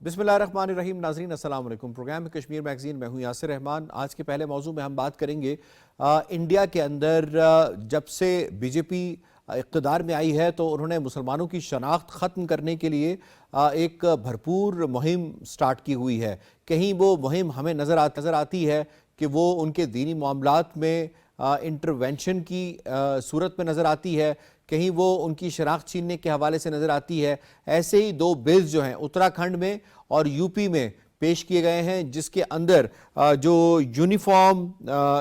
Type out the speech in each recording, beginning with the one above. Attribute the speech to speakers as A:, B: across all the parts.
A: बिस्मिल्लाहिर्रहमानिर्रहीम। नाज़रीन अस्सलाम वालेकुम। प्रोग्राम कश्मीर मैगज़ीन, मैं हूँ यासिर रहमान। आज के पहले मौजू में हम बात करेंगे इंडिया के अंदर जब से बीजेपी इक़्तिदार में आई है तो उन्होंने मुसलमानों की शनाख्त ख़त्म करने के लिए एक भरपूर मुहिम स्टार्ट की हुई है। कहीं वो मुहिम हमें नज़र आती है कि वो उनके दीनी मामलात में इंटरवेंशन की सूरत में नज़र आती है, कहीं वो उनकी शनाख्त छीनने के हवाले से नज़र आती है। ऐसे ही दो बिल्स जो हैं उत्तराखंड में और यूपी में पेश किए गए हैं, जिसके अंदर जो यूनिफॉर्म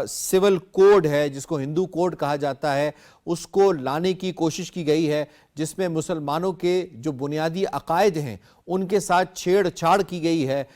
A: सिविल कोड है, जिसको हिंदू कोड कहा जाता है, उसको लाने की कोशिश की गई है, जिसमें मुसलमानों के जो बुनियादी अकायद हैं उनके साथ छेड़छाड़ की गई है।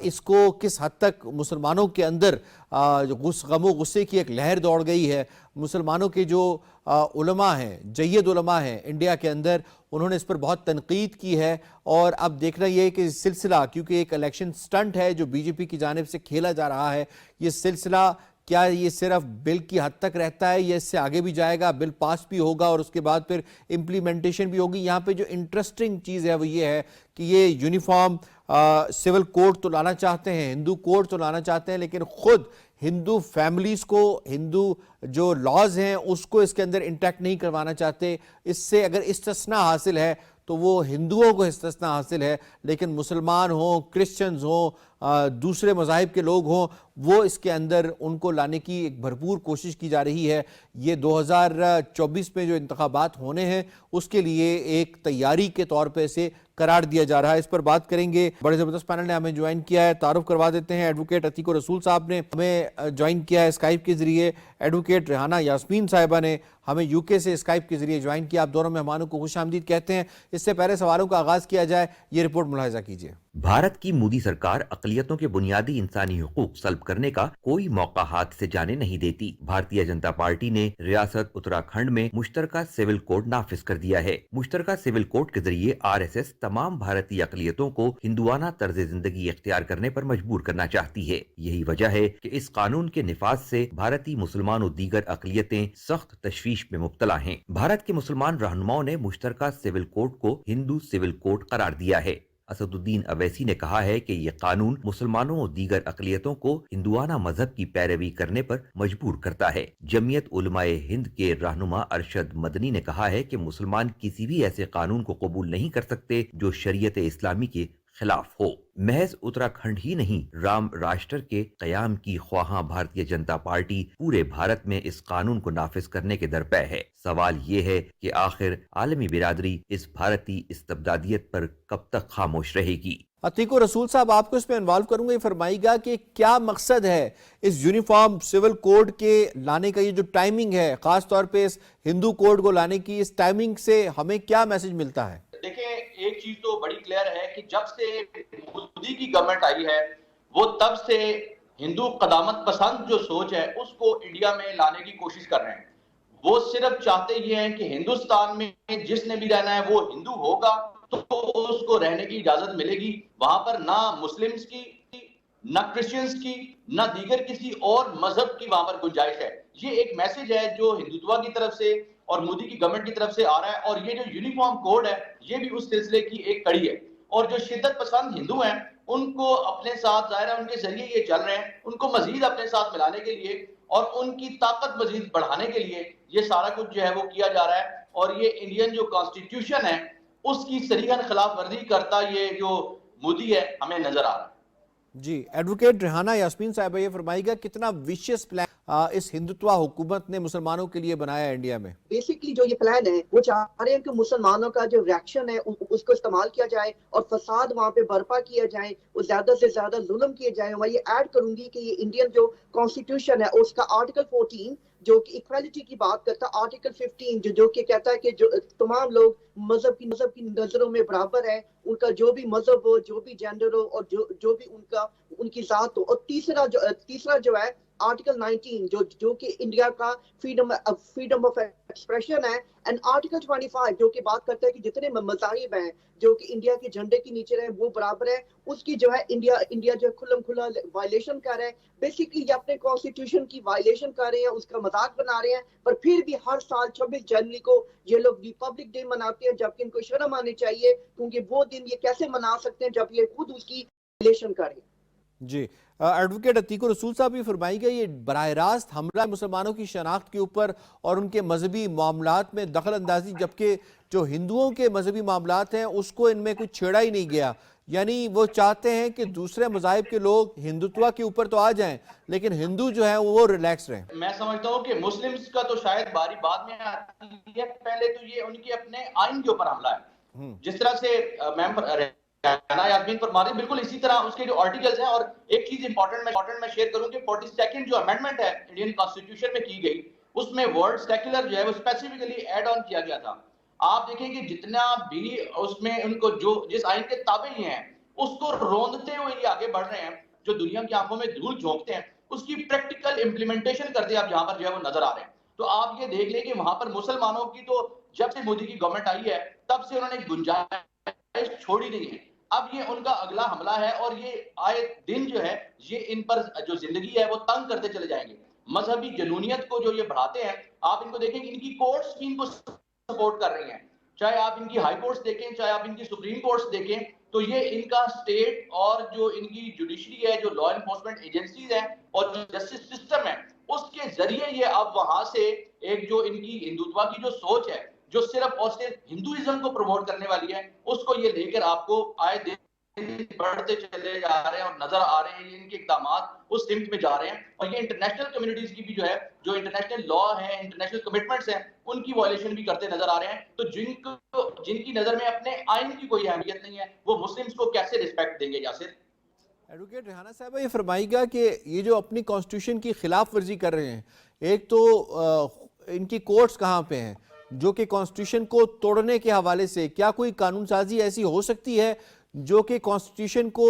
A: इसको किस हद तक मुसलमानों के अंदर गमो गुस्से की एक लहर दौड़ गई है। मुसलमानों के जो उलमा हैं, जय्यद उलमा हैं इंडिया के अंदर, उन्होंने इस पर बहुत तनकीद की है। और अब देखना यह है कि सिलसिला, क्योंकि एक इलेक्शन स्टंट है जो बीजेपी की जानिब से खेला जा रहा है, ये सिलसिला क्या ये सिर्फ बिल की हद तक रहता है या इससे आगे भी जाएगा? बिल पास भी होगा और उसके बाद फिर इम्प्लीमेंटेशन भी होगी। यहाँ पे जो इंटरेस्टिंग चीज़ है वो ये है कि ये यूनिफॉर्म सिविल कोड तो लाना चाहते हैं, हिंदू कोड तो लाना चाहते हैं, लेकिन खुद हिंदू फैमिलीज़ को, हिंदू जो लॉज हैं उसको इसके अंदर इंटैक्ट नहीं करवाना चाहते। इससे अगर इस्तिस्ना हासिल है तो वो हिंदुओं को इस्तिस्ना हासिल है, लेकिन मुसलमान हों, क्रिश्चियंस हों, दूसरे मज़ाहिब के लोग हों, वो इसके अंदर उनको लाने की एक भरपूर कोशिश की जा रही है। ये 2024 में जो इंतखाबात होने हैं उसके लिए एक तैयारी के तौर पे इसे करार दिया जा रहा है। इस पर बात करेंगे। बड़े ज़बरदस्त पैनल ने हमें ज्वाइन किया है, तारुफ करवा देते हैं। एडवोकेट अतीको रसूल साहब ने हमें ज्वाइन किया है स्काइप के ज़रिए। एडवोकेट रेहाना यास्मीन साहिबा ने हमें यूके से स्काइप के ज़रिए ज्वाइन किया। आप दोनों मेहमानों को खुशामदीद कहते हैं। इससे पहले सवालों का आगाज़ किया जाए, ये रिपोर्ट मुलाहिजा कीजिए।
B: भारत की मोदी सरकार अक़लियतों के बुनियादी इंसानी हुकूक सल्ब करने का कोई मौका हाथ से जाने नहीं देती। भारतीय जनता पार्टी ने रियासत उत्तराखंड में मुश्तरका सिविल कोड नाफिज कर दिया है। मुश्तरका सिविल कोड के जरिए RSS तमाम भारतीय अक़लियतों को हिंदुआना तर्ज जिंदगी इख्तियार करने पर मजबूर करना चाहती है। यही वजह है कि इस कानून के निफाज से भारतीय मुसलमान और दीगर अक़लियतें सख्त तशवीश में मुब्तला हैं। भारत के मुसलमान रहनुमाओं ने मुश्तरका सिविल कोड को हिंदू सिविल कोड करार दिया है। असदुद्दीन अवैसी ने कहा है कि यह कानून मुसलमानों और दीगर अक़लियतों को हिंदुआना मजहब की पैरवी करने पर मजबूर करता है। जमीयत उलमाए हिंद के रहनुमा अरशद मदनी ने कहा है कि मुसलमान किसी भी ऐसे कानून को कबूल नहीं कर सकते जो शरीयत इस्लामी के खिलाफ हो। महज उत्तराखंड ही नहीं, राम राष्ट्र के कयाम की ख्वाहां भारतीय जनता पार्टी पूरे भारत में इस कानून को नाफिज करने के दरपे है। सवाल ये है कि आखिर आलमी बिरादरी इस भारतीय इस्तबदादियत पर कब तक खामोश रहेगी?
A: अतीको रसूल साहब, आपको इसमें इन्वॉल्व करूंगा। ये फरमाइएगा कि क्या मकसद है इस यूनिफॉर्म सिविल कोड के लाने का? ये जो टाइमिंग है, खास तौर पे इस हिंदू कोड को लाने की, इस टाइमिंग से हमें क्या मैसेज मिलता है?
C: देखिए, एक चीज तो बड़ी क्लियर है कि जब से मोदी की गवर्नमेंट आई है वो तब से हिंदू कदामत पसंद जो सोच है उसको इंडिया में लाने की कोशिश कर रहे हैं। वो सिर्फ चाहते ये हैं कि हिंदुस्तान में जिसने भी रहना है वो हिंदू होगा तो उसको रहने की इजाजत मिलेगी। वहां पर ना मुस्लिम्स की, ना क्रिश्चियंस की, ना दीगर किसी और मजहब की वहां पर गुंजाइश है। ये एक मैसेज है जो हिंदुत्व की तरफ से और मोदी की गवर्नमेंट की तरफ से आ रहा है। और ये जो यूनिफॉर्म कोड है ये भी उस सिलसिले की एक कड़ी है। और जो शिद्दत पसंद हिंदू हैं उनको अपने साथ, जाहिर है उनके जरिए ये चल रहे हैं, उनको मजीद अपने साथ मिलाने के लिए और उनकी ताकत मजीद बढ़ाने के लिए ये सारा कुछ जो है वो किया जा रहा है। और ये इंडियन जो कॉन्स्टिट्यूशन है उसकी सरीहन खिलाफ वर्जी करता ये जो मोदी है हमें नजर आ रहा है।
A: जी, एडवोकेट रेहाना यास्मीन साहब, ये फरमाइएगा कितना विशियस प्लान इस हिंदुत्व हुकूमत ने मुसलमानों के लिए बनाया है इंडिया में?
D: बेसिकली जो ये प्लान है वो चाह रहे हैं कि मुसलमानों का जो रिएक्शन है उसको इस्तेमाल किया जाए और फसाद वहाँ पे बर्पा किया जाए, वो ज्यादा से ज्यादा जुल्म किए जाए। मैं ये ऐड करूंगी कि ये इंडियन जो कॉन्स्टिट्यूशन है उसका आर्टिकल 14 जो कि इक्वालिटी की बात करता है, आर्टिकल 15 जो कि कहता है कि जो तमाम लोग मजहब की नजरों में बराबर है, उनका जो भी मजहब हो, जो भी जेंडर हो और जो भी उनकी जात हो। और तीसरा जो है आर्टिकल 19 जो कि इंडिया का फ्रीडम ऑफ एक्सप्रेशन है, एंड आर्टिकल 25 जो कि बात करता है कि जितने मज़ाहिब हैं जो कि इंडिया के झंडे के नीचे रहे वो बराबर है, उसकी जो है इंडिया जो खुल्लम खुल्ला वायलेशन कर रहा है। बेसिकली ये अपने कॉन्स्टिट्यूशन की वायलेशन कर रहे हैं, उसका मजाक बना रहे हैं, पर फिर भी हर साल 26 जनवरी को ये लोग रिपब्लिक डे मनाते हैं, जबकि इनको शर्म आनी चाहिए, क्योंकि वो दिन ये कैसे मना सकते हैं जब ये खुद उसकी वायलेशन करें।
A: जी, एडवोकेट अतीकुर रसूल साहब, ये फरमाइएगा, ये बराह रास्त हमला मुसलमानों की शनाख्त के ऊपर और उनके मजहबी मामलात में दखल अंदाजी, जबकि जो हिंदुओं के मजहबी मामलात हैं उसको इनमें कुछ छेड़ा ही नहीं गया। यानी वो चाहते हैं कि दूसरे मज़ाहिब के लोग हिंदुत्व के ऊपर तो आ जाएं, लेकिन हिंदू जो है वो रिलैक्स रहें।
C: मैं समझता हूँ कि मुस्लिम्स का तो शायद बारी बाद में आती है, पहले तो ये उनके अपने आइन के ऊपर हमला है। जिस तरह से यास्मीन फरमा रही, बिल्कुल इसी तरह उसके जो आर्टिकल्स हैं। और एक चीज इंपॉर्टेंट मैं शेयर करूं कि 42nd जो अमेंडमेंट है इंडियन कॉन्स्टिट्यूशन में की गई, उसमें वर्ड सेक्युलर जो है वो स्पेसिफिकली ऐड ऑन किया गया था। आप देखें कि जितना भी उसमें उनको जो जिस आइन के ताबे ही हैं उसको रोंदते हुए ये आगे बढ़ रहे हैं, जो दुनिया की आंखों में धूल झोंकते हैं उसकी प्रैक्टिकल इंप्लीमेंटेशन करते आप यहाँ पर जो है वो नजर आ रहे हैं। तो आप ये देख लें कि वहां पर मुसलमानों की तो जब से मोदी की गवर्नमेंट आई है तब से उन्होंने गुंजाइश छोड़ी नहीं है। अब ये उनका अगला हमला है और ये आए दिन जो है ये इन पर जो जिंदगी है वो तंग करते चले जाएंगे। मजहबी जनूनियत को जो ये बढ़ाते हैं, आप इनको देखें कि इनकी कोर्ट्स भी इनको सपोर्ट कर रही हैं, चाहे आप इनकी हाई कोर्ट्स देखें, चाहे आप इनकी सुप्रीम कोर्ट्स देखें, तो ये इनका स्टेट और जो इनकी जुडिशरी है, जो लॉ एनफोर्समेंट एजेंसीज है और जो जस्टिस सिस्टम है, उसके जरिए ये अब वहां से एक जो इनकी हिंदुत्व की जो सोच है, जो सिर्फ और सिर्फ हिंदुइज्म को प्रमोट करने वाली है, उसको ये लेकर आपको आए दिन बढ़ते चले जा रहे हैं और नजर आ रहे हैं इनके इकदाम उस सिमत में जा रहे हैं। और ये इंटरनेशनल कम्युनिटीज की भी जो है, जो इंटरनेशनल लॉ है, इंटरनेशनल कमिटमेंट्स हैं, उनकी वायलेशन भी करते नजर आ रहे हैं। तो जिनकी नजर में अपने आइन की कोई अहमियत नहीं है, वो मुस्लिम्स को कैसे रिस्पेक्ट देंगे? यासिर,
A: एडवोकेट रेहाना साहब, ये फरमाइएगा कि ये जो अपनी कॉन्स्टिट्यूशन की खिलाफ वर्जी कर रहे हैं, एक तो इनकी कोर्ट्स कहाँ पे हैं जो कि कॉन्स्टिट्यूशन को तोड़ने के हवाले से, क्या कोई कानून साजी ऐसी हो सकती है जो कि कॉन्स्टिट्यूशन को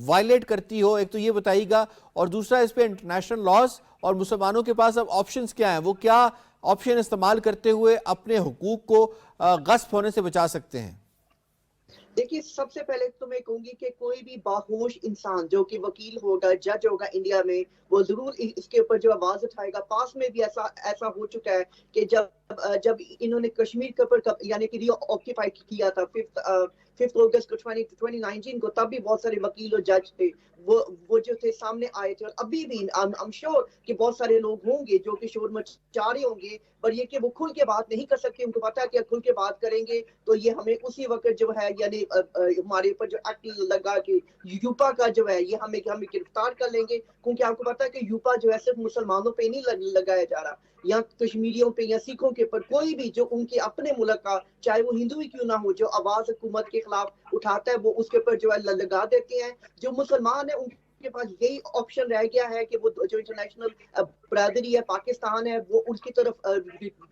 A: वायलेट करती हो? एक तो ये बताइएगा, और दूसरा इस पे इंटरनेशनल लॉज और मुसलमानों के पास अब ऑप्शंस क्या हैं, वो क्या ऑप्शन इस्तेमाल करते हुए अपने हुकूक को गस्प होने से बचा सकते हैं?
D: देखिए, सबसे पहले तो मैं कहूंगी कि कोई भी बाहोश इंसान जो कि वकील होगा, जज होगा इंडिया में, वो जरूर इसके ऊपर जो आवाज उठाएगा। पास में भी ऐसा हो चुका है कि जब इन्होंने कश्मीर के ऊपर यानी कि ऑक्यूपाई किया था 5 अगस्त को 2019 को, तब भी बहुत सारे वकील और जज थे, वो जो थे सामने आए थे। और अभी भी आई एम श्योर कि बहुत सारे लोग होंगे जो कि शोर मचा रहे होंगे, पर ये कि वो खुल के बात नहीं कर सकते। उनको पता है कि खुल के बात करेंगे तो ये हमें उसी वक्त जो है, यानी हमारे ऊपर जो एक्ट लगा कि यूपा का जो है ये हमें गिरफ्तार कर लेंगे, क्योंकि आपको पता है कि यूपा जो है सिर्फ मुसलमानों पे नहीं लगाया जा रहा, या कश्मीरियों पे या सिखों के ऊपर, कोई भी जो उनके अपने मुल्क का, चाहे वो हिंदू ही क्यों ना हो, जो आवाज हुकूमत के खिलाफ उठाता है वो उसके ऊपर जो है लगा देते हैं। जो मुसलमान है उनके पास यही ऑप्शन रह गया है कि वो जो इंटरनेशनल बरादरी है, पाकिस्तान है, वो उसकी तरफ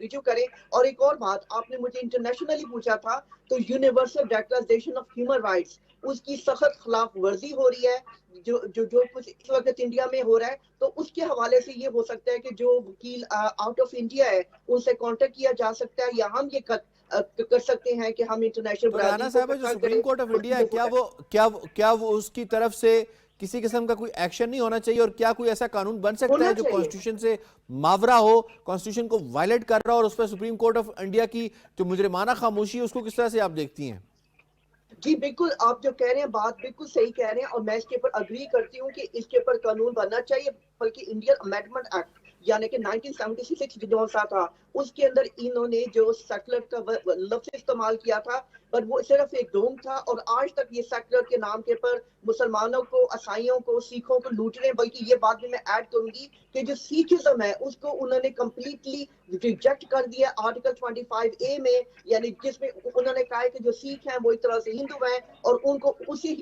D: रिजू करें। और एक और बात, आपने मुझे इंटरनेशनली पूछा था, तो universal declaration of human rights, उसकी सख्त खिलाफ वर्जी हो रही है, जो कुछ इस वक्त इंडिया में हो रहा है। तो उसके हवाले से ये हो सकता है कि जो वकील आउट ऑफ इंडिया है उनसे कांटेक्ट किया जा सकता है, या हम ये कर सकते हैं कि हम इंटरनेशनल
A: तो राना साहब, जो सुप्रीम कोर्ट ऑफ इंडिया है, क्या वो उसकी तरफ से किसी किस्म का कोई एक्शन नहीं होना चाहिए? और क्या कोई ऐसा कानून बन सकता है जो कॉन्स्टिट्यूशन से मावरा हो, कॉन्स्टिट्यूशन को वायलेट कर रहा हो, और उस पर सुप्रीम कोर्ट ऑफ इंडिया की जो मुजरिमाना खामोशी है उसको किस तरह से आप देखती हैं?
D: जी बिल्कुल, आप जो कह रहे हैं बात बिल्कुल सही कह रहे हैं, और मैं इसके ऊपर अग्री करती हूँ कि इसके ऊपर कानून बनना चाहिए। बल्कि इंडियन अमेंडमेंट एक्ट यानी कि 1976 जो सा था, उसके अंदर इन्होंने जो सेक्युलर का लफ्ज इस्तेमाल किया था, पर वो सिर्फ एक ढोंग था। और आज तक ये सेक्युलर के नाम के पर मुसलमानों को, ईसाइयों को, सिखों को लूट रहे हैं। बल्कि ये बात भी मैं ऐड करूंगी कि जो सिखिज्म है उसको उन्होंने कंप्लीटली रिजेक्ट कर दिया आर्टिकल 25A में, यानी जिसमें उन्होंने कहा है कि जो सिख हैं वो एक तरह से हिंदू हैं और उनको उसी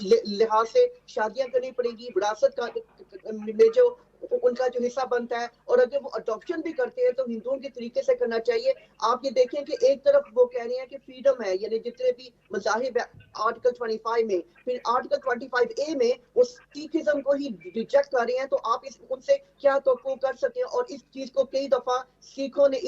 D: लिहाज से शादियां करनी पड़ेगी। विरासत में जो उनका जो हिस्सा बनता है, और अगर वो अडॉप्शन भी करते हैं तो हिंदुओं के तरीके से करना चाहिए। आप ये देखें कि एक तरफ वो कह रहे हैं कि फ्रीडम है, यानी जितने भी मज़ाहिब है आर्टिकल 25 में, फिर आर्टिकल 25A में वो सिखिज्म को ही रिजेक्ट कर रहे हैं। तो आप इस उनसे क्या तो कर सकते हैं, और इस चीज को कई दफा सिखों ने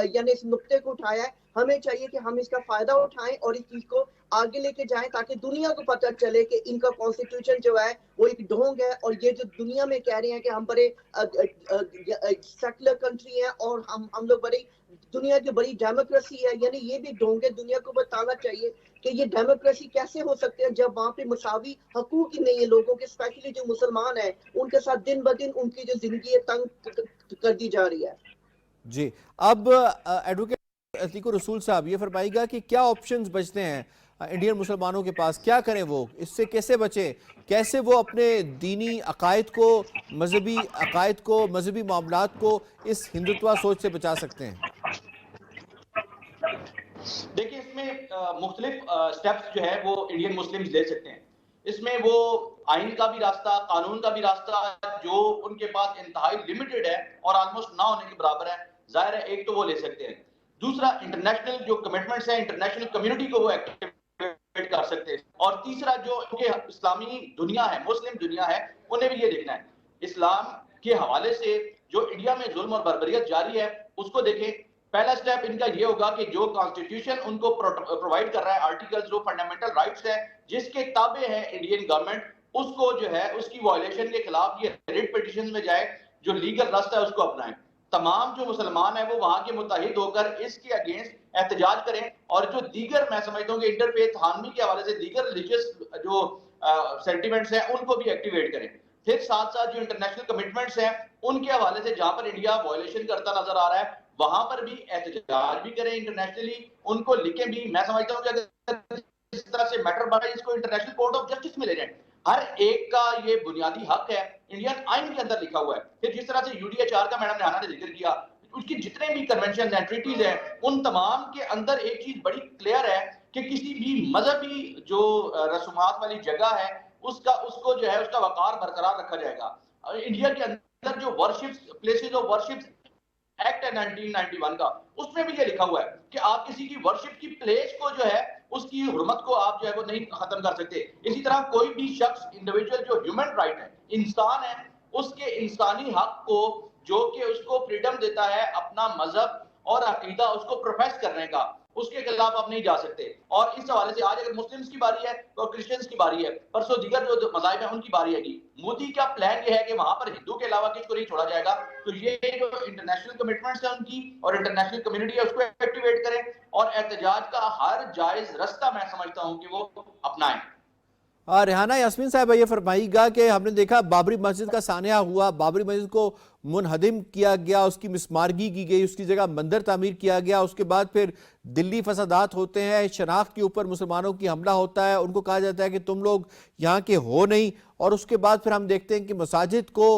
D: यानी इस नुक्ते को उठाया है। हमें चाहिए कि हम इसका फायदा उठाएं और इस चीज को आगे लेके जाएं, ताकि दुनिया को पता चले कि इनका कॉन्स्टिट्यूशन जो है वो एक ढोंग है, और ये जो दुनिया में कह रहे हैं कि हम बड़े सेकुलर कंट्री हैं और हम लोग बड़ी दुनिया की बड़ी डेमोक्रेसी है, यानी ये भी ढोंग है। दुनिया को बताना चाहिए कि ये डेमोक्रेसी कैसे हो सकते हैं जब वहाँ पे मसावी हकूक ही नहीं है लोगों के, स्पेशली जो मुसलमान हैं उनके साथ दिन ब दिन उनकी जो जिंदगी है तंग कर दी जा रही है।
A: जी, अब एडवोकेट अतीकुर रसूल साहब ये फरमाइएगा कि क्या ऑप्शंस बचते हैं इंडियन मुसलमानों के पास, क्या करें, वो इससे कैसे बचें, कैसे वो अपने दीनी अकायद को, मजहबी मामलात को इस हिंदुत्व सोच से बचा सकते हैं?
C: देखिए, इसमें मुख्तलिफ स्टेप्स जो है वो इंडियन मुस्लिम्स ले सकते हैं। इसमें वो आइन का भी रास्ता, कानून का भी रास्ता जो उनके पास इंतहाई लिमिटेड है और ऑलमोस्ट ना होने के बराबर है, जाहिर है एक तो वो ले सकते हैं। दूसरा, इंटरनेशनल जो कमिटमेंट्स हैं, इंटरनेशनल कम्युनिटी को वो एक्टिवेट कर सकते हैं। और तीसरा, जो इस्लामी दुनिया है, मुस्लिम दुनिया है, उन्हें भी ये देखना है इस्लाम के हवाले से जो इंडिया में जुल्म और बर्बरियत जारी है उसको देखें। पहला स्टेप इनका ये होगा कि जो कॉन्स्टिट्यूशन उनको प्रोवाइड कर रहा है, आर्टिकल्स जो फंडामेंटल राइट्स है जिसके ताबे है इंडियन गवर्नमेंट, उसको जो है उसकी वायलेशन के खिलाफ ये रिट पिटीशन में जाए, जो लीगल रास्ता है उसको अपनाएं। तमाम जो मुसलमान है वो वहां के मुत्तहिद होकर इसके अगेंस्ट एहतजाज करें, और जो दीगर, मैं समझता हूँ कि इंटरफेथ हार्मनी के हवाले से दीगर रिलीजियस जो सेंटिमेंट्स हैं उनको भी एक्टिवेट करें। फिर साथ साथ जो इंटरनेशनल कमिटमेंट्स हैं उनके हवाले से जहां पर इंडिया वायलेशन करता नजर आ रहा है वहां पर भी एहतजाज भी करें, इंटरनेशनली उनको लिखें भी। मैं समझता हूं कि अगर इस तरह से मैटर बढ़ा इसको इंटरनेशनल कोर्ट ऑफ जस्टिस में ले जाएं। हर एक का ये बुनियादी हक है, इंडियन आइन के अंदर लिखा हुआ है। फिर जिस तरह से यूडीएचआर का मैडम रेहाना ने जिक्र किया, उसकी जितने भी कन्वेंशन हैं, ट्रीटीज हैं, उन तमाम के अंदर एक चीज बड़ी क्लियर है कि किसी भी मजहबी जो रसूमात वाली जगह है उसको जो है उसका वकार बरकरार रखा जाएगा। इंडिया के अंदर जो worships, places of worships act है 1991 का, उसमें भी ये लिखा हुआ है कि आप किसी की वर्शिप की प्लेस को जो है उसकी हुर्मत को आप जो है वो नहीं खत्म कर सकते। इसी तरह कोई भी शख्स, इंडिविजुअल जो ह्यूमन राइट है, इंसान है, उसके इंसानी हक को जो कि उसको फ्रीडम देता है अपना मजहब और अकीदा उसको प्रोफेस करने का, उसके खिलाफ आप नहीं जा सकते। और इस हवाले से आज अगर मुस्लिम्स की बारी है तो क्रिश्चियंस की बारी है, परसों दीगर जो मज़ाहिब है उनकी बारी आएगी। मोदी का प्लान ये है कि वहां पर हिंदू के अलावा किसी को नहीं छोड़ा जाएगा। तो ये जो इंटरनेशनल कमिटमेंट्स है उनकी और इंटरनेशनल कम्युनिटी है उसको एक्टिवेट करें, और एहतजाज का हर जायज रास्ता मैं समझता हूं कि वो अपनाएं।
A: रेहाना यास्मीन साहब ये फरमाइएगा कि हमने देखा बाबरी मस्जिद का सानिया हुआ, बाबरी मस्जिद को मुनहदिम किया गया, उसकी मिसमारगी की गई, उसकी जगह मंदिर तामीर किया गया, उसके बाद फिर दिल्ली फसादात होते हैं, शनाख्त के ऊपर मुसलमानों की हमला होता है, उनको कहा जाता है कि तुम लोग यहाँ के हो नहीं, और उसके बाद फिर हम देखते हैं कि मसाजिद को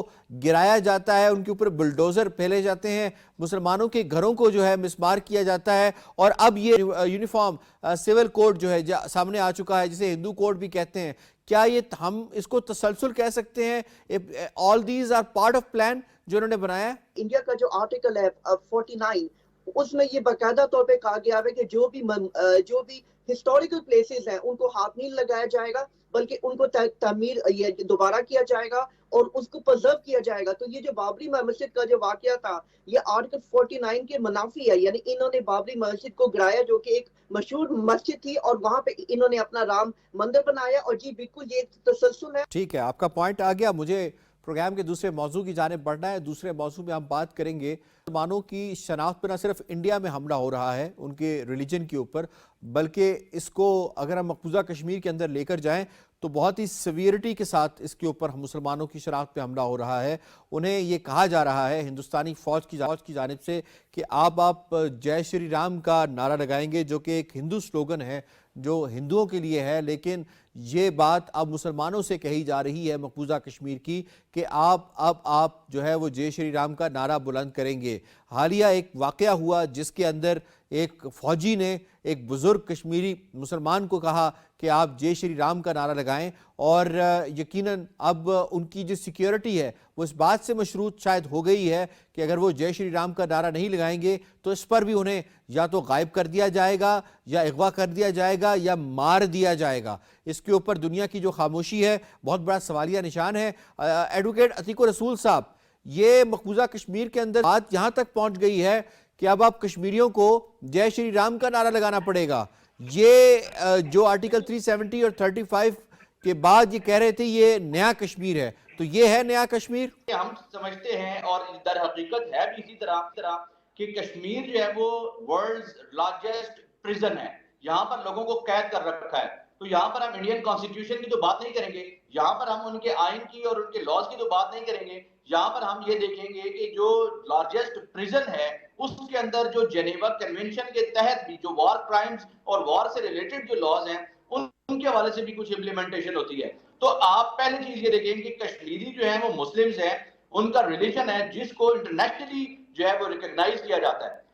A: गिराया जाता है, उनके ऊपर बुलडोज़र फैले जाते हैं, मुसलमानों के घरों को जो है मिसमार किया जाता है। और अब ये यूनिफॉर्म सिविल कोड जो है सामने आ चुका है, जिसे हिंदू कोड भी कहते हैं। क्या ये हम इसको तसलसल कह सकते हैं? All these are part of plan जो उन्होंने बनाया है।
D: इंडिया का जो आर्टिकल है 49, उसमें ये बाकायदा तौर पे कहा गया है कि जो भी हिस्टोरिकल प्लेसेस हैं उनको हाथ नहीं लगाया जाएगा, बल्कि उनको तामीर ये दोबारा किया जाएगा और उसको प्रिजर्व किया जाएगा। तो ये जो बाबरी मस्जिद का जो वाकया था, ये आर्टिकल 49 के मुनाफी है, यानी इन्होंने बाबरी मस्जिद को गिराया जो कि एक मशहूर मस्जिद थी, और वहां पे इन्होंने अपना राम मंदिर बनाया। और जी बिल्कुल ये तसलसल है।
A: ठीक है, आपका पॉइंट आ गया। मुझे प्रोग्राम के दूसरे मौजू की जानिब बढ़ना है। दूसरे मौजू में हम बात करेंगे मुसलमानों की शनाख्त पर न सिर्फ इंडिया में हमला हो रहा है उनके रिलीजन के ऊपर, बल्कि इसको अगर हम मकबूजा कश्मीर के अंदर लेकर जाएं तो बहुत ही सीवियरिटी के साथ इसके ऊपर मुसलमानों की शनाख्त पे हमला हो रहा है। उन्हें ये कहा जा रहा है हिंदुस्तानी फ़ौज की जानिब से कि आप जय श्री राम का नारा लगाएंगे, जो कि एक हिंदू स्लोगन है जो हिंदुओं के लिए है, लेकिन ये बात अब मुसलमानों से कही जा रही है मकबूजा कश्मीर की कि आप जो है वो जय श्री राम का नारा बुलंद करेंगे। हालिया एक वाकया हुआ जिसके अंदर एक फौजी ने एक बुजुर्ग कश्मीरी मुसलमान को कहा कि आप जय श्री राम का नारा लगाएं, और यकीनन अब उनकी जो सिक्योरिटी है वो इस बात से मशरूत शायद हो गई है कि अगर वो जय श्री राम का नारा नहीं लगाएंगे तो इस पर भी उन्हें या तो गायब कर दिया जाएगा, या अगवा कर दिया जाएगा, या मार दिया जाएगा। इसके ऊपर दुनिया की जो खामोशी है बहुत बड़ा सवालिया निशान है। एडवोकेट अतीक रसूल साहब, ये मकबूजा कश्मीर के अंदर बात यहाँ तक पहुँच गई है कि अब आप कश्मीरियों को जय श्री राम का नारा लगाना पड़ेगा। ये जो आर्टिकल 370 और 35 के बाद ये कह रहे थे ये नया कश्मीर है, तो ये है नया कश्मीर?
C: हम समझते हैं और दर हकीकत है भी इसी तरह कि कश्मीर जो है वो वर्ल्ड्स लार्जेस्ट प्रिजन है। यहाँ पर लोगों को कैद कर रखा है। तो यहाँ पर हम इंडियन कॉन्स्टिट्यूशन की तो बात नहीं करेंगे, यहाँ पर हम उनके आइन की और उनके लॉज की तो बात नहीं करेंगे। यहाँ पर हम ये देखेंगे कि जो लार्जेस्ट प्रिजन है उसके अंदर जो जेनेवा कन्वेंशन के तहत भी जो वॉर क्राइम्स और वॉर से रिलेटेड जो लॉज हैं उनके हवाले से भी कुछ इम्प्लीमेंटेशन होती है। तो आप पहली चीज ये देखेंगे कि कश्मीरी जो है वो मुस्लिम्स हैं, उनका रिलीजन है जिसको इंटरनेशनली जो है वो रिकॉग्नाइज किया जाता है।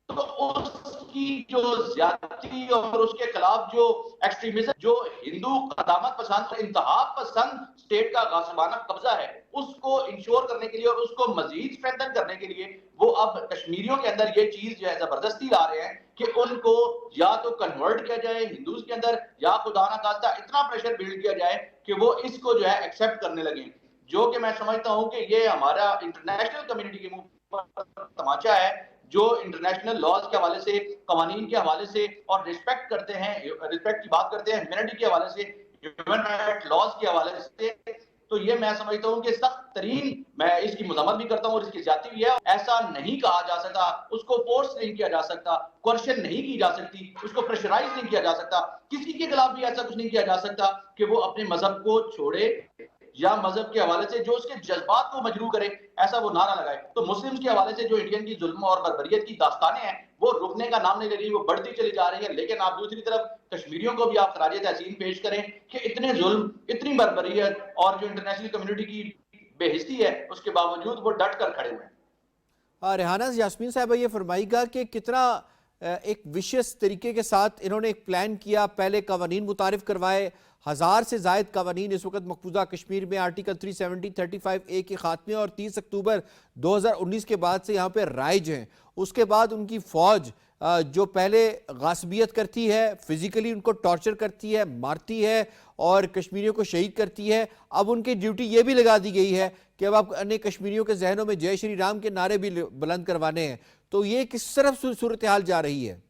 C: तो उसकी जो ज्यादती और उसके खिलाफ जो एक्सट्रीमिज्म, जो हिंदू कदामत पसंद इंतहा पसंद स्टेट का गासिबाना कब्जा है, उसको इंश्योर करने के लिए और उसको मजीद स्ट्रेंथन करने के लिए वो अब कश्मीरियों के अंदर ये चीज जो है जबरदस्ती ला रहे हैं कि उनको या तो कन्वर्ट किया जाए हिंदूज के अंदर, या खुदा ना खास्ता इतना प्रेशर बिल्ड किया जाए कि वो इसको जो है एक्सेप्ट करने लगे, जो कि मैं समझता हूं कि ये हमारा इंटरनेशनल कम्युनिटी के मुंह पर तमाचा है, जो इंटरनेशनल लॉज के हवाले से, कवानीन के हवाले से और रिस्पेक्ट करते हैं, रिस्पेक्ट की बात करते हैं ह्यूमैनिटी के हवाले से, ह्यूमन राइट लॉज के हवाले से। तो ये मैं समझता हूं कि सख्त तरीन, मैं इसकी मजम्मत भी करता हूं और इसकी ज्यादती भी है। ऐसा नहीं कहा जा सकता, उसको फोर्स नहीं किया जा सकता, क्वेश्चन नहीं की जा सकती, उसको प्रेशराइज नहीं किया जा सकता, किसी के खिलाफ भी ऐसा कुछ नहीं किया जा सकता कि वो अपने मजहब को छोड़े या मजहब के हवाले से जो उसके जज्बात को मजरू करे, ऐसा वो नारा लगाए। तो मुस्लिम्स के हवाले से जो इंडियन की जुल्म और बर्बरियत की दास्तानें हैं वो रुकने का नाम नहीं ले रही, वो बढ़ती चली जा रही है। लेकिन आप दूसरी तरफ कश्मीरियों को भी आप खराज तहसीन पेश करें कि इतने जुल्म, इतनी बर्बरियत और जो इंटरनेशनल कम्युनिटी की बेहिस्ती है उसके बावजूद वो डट कर खड़े हुए हैं।
A: रेहाना यास्मीन साहब ये फरमाइएगा कि कितना एक विशेष तरीके के साथ इन्होंने एक प्लान किया, पहले कवानीन मुतारिफ करवाए, 1000 से जायद कवानीन इस वक्त मकबूजा कश्मीर में आर्टिकल 370, 35A के खात्मे और 30 अक्टूबर 2019 के बाद से यहाँ पे राइज हैं। उसके बाद उनकी फ़ौज जो पहले गासबियत करती है, फिजिकली उनको टॉर्चर करती है, मारती है और कश्मीरियों को शहीद करती है, अब उनकी ड्यूटी ये भी लगा दी गई है कि अब आप अन्य कश्मीरियों के जहनों में जय श्री राम के नारे भी बुलंद करवाने हैं। तो ये किस तरफ सूरत हाल जा रही है?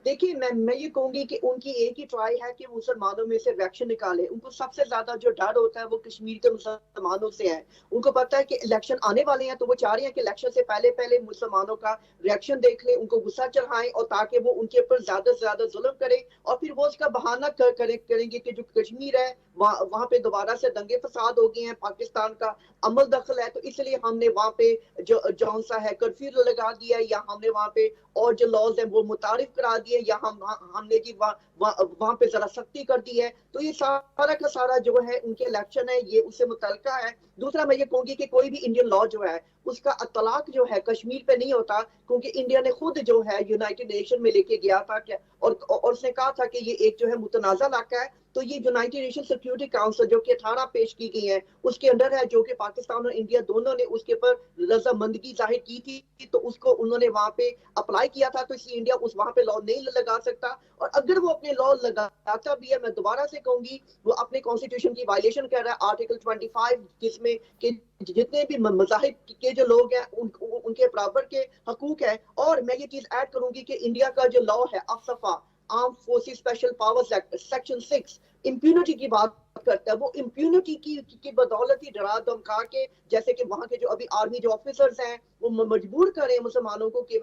D: देखिए, मैं ये कहूंगी कि उनकी एक ही ट्राई है कि मुसलमानों में से रिएक्शन निकाले। उनको सबसे ज्यादा जो डर होता है वो कश्मीर के मुसलमानों से है। उनको पता है कि इलेक्शन आने वाले हैं, तो वो चाह रहे हैं कि इलेक्शन से पहले पहले मुसलमानों का रिएक्शन देख ले, उनको गुस्सा चढ़ाएं और ताकि वो उनके ऊपर ज्यादा से ज्यादा जुल्म करें और फिर वो उसका बहाना करेंगे कि जो कश्मीर है वहां पे दोबारा से दंगे फसाद हो गए हैं, पाकिस्तान का अमल दखल है, तो इसलिए हमने वहां पे जो जौन सा है कर्फ्यू लगा दिया है, या हमने वहां पे और जो लॉज है वो मुतारिफ करा दिए, या हमने जी वहां पे जरा सख्ती कर दी है। तो ये सारा का सारा जो है उनके इलेक्शन है ये उससे मुतल्लिका है। दूसरा मैं ये कहूंगी कि कोई भी इंडियन लॉ जो है उसका अतलाक जो है कश्मीर पे नहीं होता, क्योंकि इंडिया ने खुद जो है यूनाइटेड नेशन में लेके गया था और उसने कहा था कि ये एक जो है मुतनाज़ा इलाका है। तो ये यूनाइटेड नेशन सिक्योरिटी काउंसिल जो कि 18 पेश की गई है उसके अंडर है, जो कि पाकिस्तान और इंडिया दोनों ने उसके ऊपर रजामंदगी जाहिर की थी, तो उसको उन्होंने वहां पे अप्लाई किया था। तो इसलिए इंडिया उस वहां पे लॉ नहीं लगा सकता, और अगर वो अपने लॉ लगाता भी है, मैं दोबारा से कहूंगी वो अपने कॉन्स्टिट्यूशन की वायलेशन कर रहा है, आर्टिकल 25 जिसमें कि जितने भी मज़ाहिब के जो लोग हैं उनके बराबर के हकूक है। और मैं ये चीज ऐड करूंगी कि इंडिया का जो लॉ है AFSPA, armed forces special powers act section 6 impunity की बात करता है। वो इम्प्यूनिटी की बदौलत ही डरा धमका के, जैसे कि वहां के जो अभी आर्मी जो ऑफिसर्स हैं वो मजबूर करें मुसलमानों को कि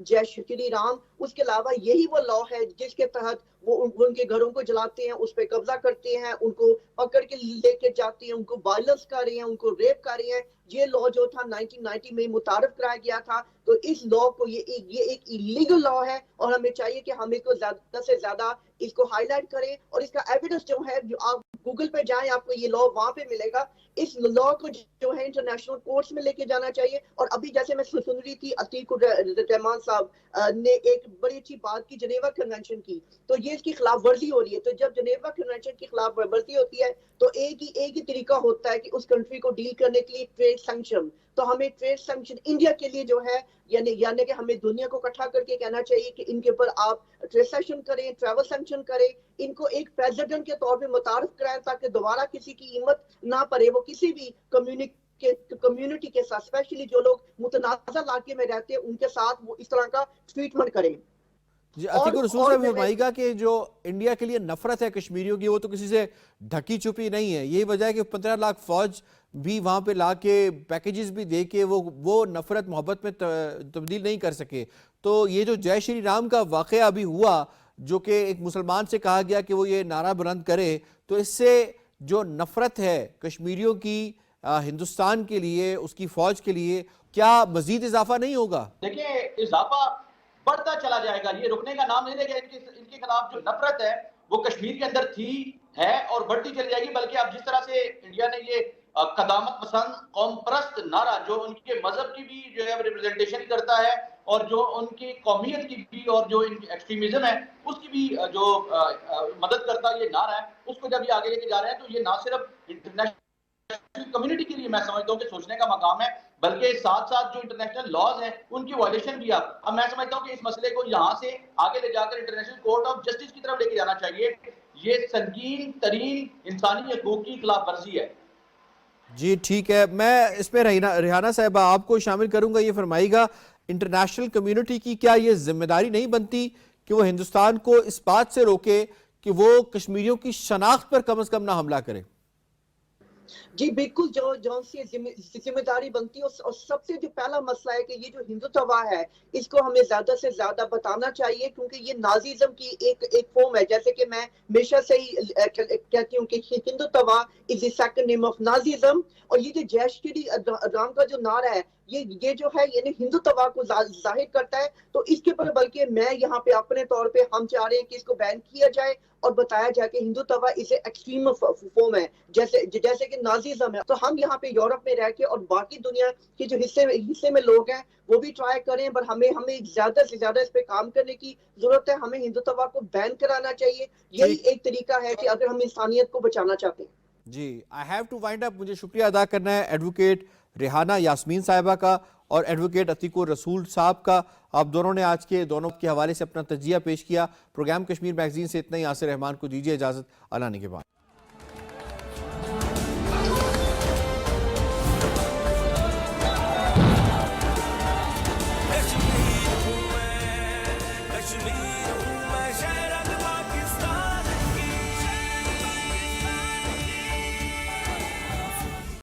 D: जय श्री राम। उसके अलावा यही वो लॉ है जिसके तहत वो उनके घरों को जलाते हैं, उस पर कब्जा करते हैं, उनको पकड़ के लेके जाते हैं, उनको वायलेंस कर रहे हैं, उनको रेप कर रहे हैं। ये लॉ जो था 1990 में मुतारफ कराया गया था। तो इस लॉ को ये एक इलीगल लॉ है और हमें चाहिए कि हमें को ज्यादा से ज्यादा इसको हाईलाइट करें और इसका एविडेंस जो है, जो आप गूगल पे जाएं आपको ये लॉ वहां पे मिलेगा। इस लॉ को जो है इंटरनेशनल कोर्ट्स में लेके जाना चाहिए। और अभी जैसे मैं सुन रही थी अतीक रहमान साहब ने एक बड़ी अच्छी बात की जनेवा कन्वेंशन की, तो ये इसकी खिलाफ वर्जी हो रही है। तो जब जनेवा कन्वेंशन की खिलाफ वर्जी होती है तो एक ही तरीका होता है कि उस कंट्री को डील करने के लिए ट्रेड सैंक्शन। तो हमें ट्रेड सैंक्शन इंडिया के लिए जो है यानी कि हमें दुनिया को इकट्ठा करके कहना चाहिए कि इनके ऊपर आप ट्रेड सैंक्शन करें, ट्रैवल सैंक्शन करें, इनको एक प्रेसिडेंट के तौर पे मुतारफ कराएं ताकि दोबारा किसी की हिम्मत ना पड़े वो किसी भी कम्युनिटी के साथ, स्पेशली जो लोग मुतनाज़ा इलाके में रहते हैं उनके साथ वो इस तरह का ट्रीटमेंट करें।
A: जी, अतीकुर रसूल साहब फरमाइएगा कि जो इंडिया के लिए नफरत है कश्मीरियों की वो तो किसी से ढकी छुपी नहीं है। यही वजह है कि 15 लाख फौज भी वहां पे ला के पैकेजेस भी दे के वो नफरत मोहब्बत में तब्दील नहीं कर सके। तो ये जो जय श्री राम का वाकया अभी हुआ, जो कि एक मुसलमान से कहा गया कि वो ये नारा बुलंद करे, तो इससे जो नफरत है कश्मीरियों की हिंदुस्तान के लिए, उसकी फौज के लिए, क्या मजीद इजाफा नहीं होगा?
C: देखिए, इजाफा बढ़ता चला जाएगा, ये रुकने का नाम नहीं लेगा। इनके खिलाफ जो नफरत है वो कश्मीर के अंदर थी, है और बढ़ती चली जाएगी। बल्कि अब जिस तरह से इंडिया ने ये कदामत पसंद कौम परस्त नारा, जो उनके मजहब की भी जो है रिप्रेजेंटेशन करता है और जो उनकी कौमियत की भी और जो एक्सट्रीमिज्म है उसकी भी जो मदद करता है ये नारा है, उसको जब ये आगे लेके जा रहे हैं तो ये ना सिर्फ इंटरनेशनल कम्युनिटी के लिए मैं समझता हूँ कि सोचने का मकाम है, बल्कि साथ साथ जो इंटरनेशनल लॉज हैं उनकी वायलेशन भी अब मैं समझता हूँ कि इस मसले को यहाँ से आगे ले जाकर इंटरनेशनल कोर्ट ऑफ जस्टिस की तरफ लेके जाना चाहिए। ये संगीन तरीन इंसानी हकूक की खिलाफ वर्जी है।
A: जी ठीक है, मैं इसमें रेहाना साहिबा आपको शामिल करूंगा। ये फरमाइएगा, इंटरनेशनल कम्युनिटी की क्या ये जिम्मेदारी नहीं बनती कि वो हिंदुस्तान को इस बात से रोके कि वो कश्मीरियों की शनाख्त पर कम से कम ना हमला करे?
D: जी बिल्कुल, जो सी जिम्मेदारी बनती है। और सबसे जो पहला मसला है कि ये जो हिंदुत्व है इसको हमें ज्यादा से ज्यादा बताना चाहिए, क्योंकि ये नाजीज्म की एक फॉर्म है। जैसे कि मैं हमेशा से ही कहती हूँ कि Hindutva is the second name of Nazism. और ये जो जय श्री राम का जो नारा है ये जो है यानी हिंदुत्व को जाहिर करता है। तो इसके ऊपर बल्कि मैं यहाँ पे अपने तौर पे हम चाह रहे हैं कि इसको बैन किया जाए और बताया जाए कि हिंदुत्व इसे एक्सट्रीम फॉर्म है, जैसे कि नाजीज्म है। तो हम यहाँ पे यूरोप में रह के और बाकी दुनिया के जो हिस्से में लोग हैं वो भी ट्राई करें, पर हमें ज्यादा से ज्यादा इस पे काम करने की जरूरत है। हमें हिंदुत्व को बैन कराना चाहिए। यही एक तरीका है कि अगर हम इंसानियत को बचाना चाहते हैं।
A: जी, I have to wind up. मुझे शुक्रिया अदा करना है एडवोकेट रेहाना यास्मीन साहिबा का और एडवोकेट अतीकुर रसूल साहब का। आप दोनों ने आज के दोनों के हवाले से अपना तजिया पेश किया। प्रोग्राम कश्मीर मैगजीन से इतना ही। यासिर रहमान को दीजिए इजाजत। अलाने के बाद
E: कश्मीर